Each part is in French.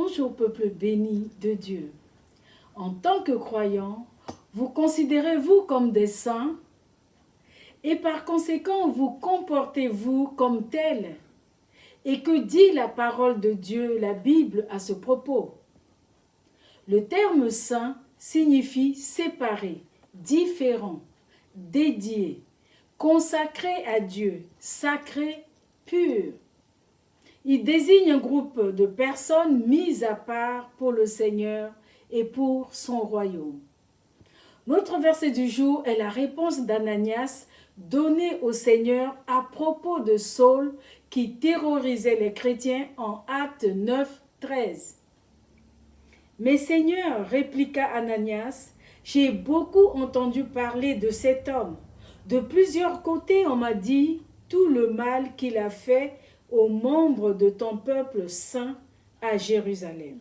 Bonjour peuple béni de Dieu. En tant que croyant, vous considérez-vous comme des saints et par conséquent vous comportez-vous comme tels? Et que dit la parole de Dieu, la Bible, à ce propos? Le terme saint signifie séparé, différent, dédié, consacré à Dieu, sacré, pur. Il désigne un groupe de personnes mises à part pour le Seigneur et pour son royaume. Notre verset du jour est la réponse d'Ananias donnée au Seigneur à propos de Saul qui terrorisait les chrétiens en Actes 9, 13. « Mais Seigneur, répliqua Ananias, j'ai beaucoup entendu parler de cet homme. De plusieurs côtés, on m'a dit tout le mal qu'il a fait aux membres de ton peuple saint à Jérusalem. »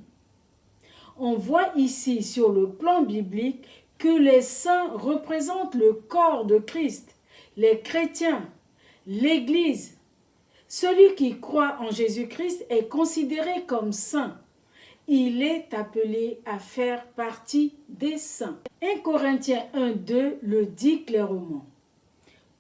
On voit ici sur le plan biblique que les saints représentent le corps de Christ, les chrétiens, l'Église. Celui qui croit en Jésus-Christ est considéré comme saint. Il est appelé à faire partie des saints. 1 Corinthiens 1,2 le dit clairement.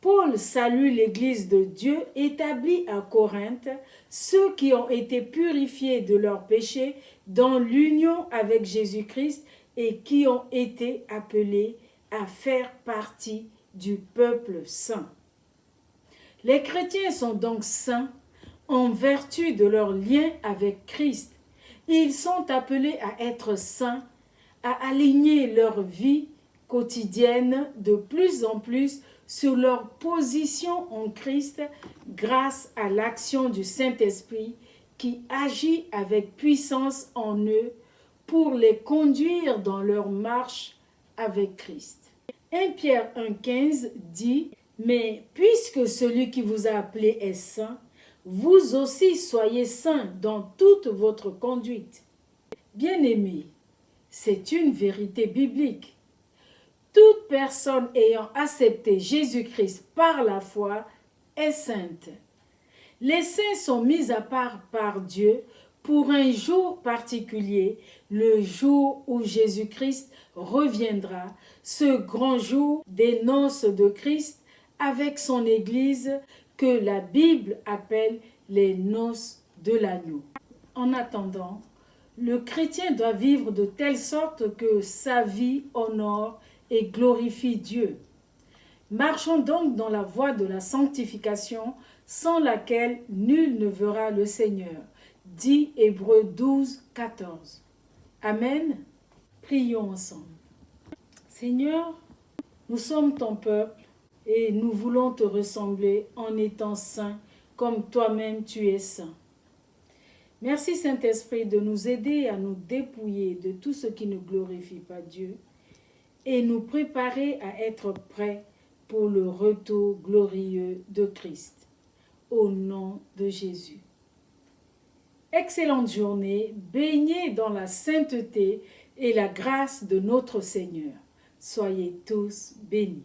Paul salue l'Église de Dieu établie à Corinthe, ceux qui ont été purifiés de leurs péchés dans l'union avec Jésus-Christ et qui ont été appelés à faire partie du peuple saint. Les chrétiens sont donc saints en vertu de leur lien avec Christ. Ils sont appelés à être saints, à aligner leur vie quotidienne de plus en plus sur leur position en Christ grâce à l'action du Saint-Esprit qui agit avec puissance en eux pour les conduire dans leur marche avec Christ. 1 Pierre 1,15 dit « Mais puisque celui qui vous a appelé est saint, vous aussi soyez saints dans toute votre conduite. » Bien-aimés, c'est une vérité biblique. Toute personne ayant accepté Jésus-Christ par la foi est sainte. Les saints sont mis à part par Dieu pour un jour particulier, le jour où Jésus-Christ reviendra, ce grand jour des noces de Christ avec son Église que la Bible appelle les noces de l'agneau. En attendant, le chrétien doit vivre de telle sorte que sa vie honore et glorifie Dieu. Marchons donc dans la voie de la sanctification sans laquelle nul ne verra le Seigneur. Dit Hébreux 12, 14. Amen. Prions ensemble. Seigneur, nous sommes ton peuple et nous voulons te ressembler en étant saints comme toi-même tu es saint. Merci Saint-Esprit de nous aider à nous dépouiller de tout ce qui ne glorifie pas Dieu et nous préparer à être prêts pour le retour glorieux de Christ. Au nom de Jésus. Excellente journée, baignez dans la sainteté et la grâce de notre Seigneur. Soyez tous bénis.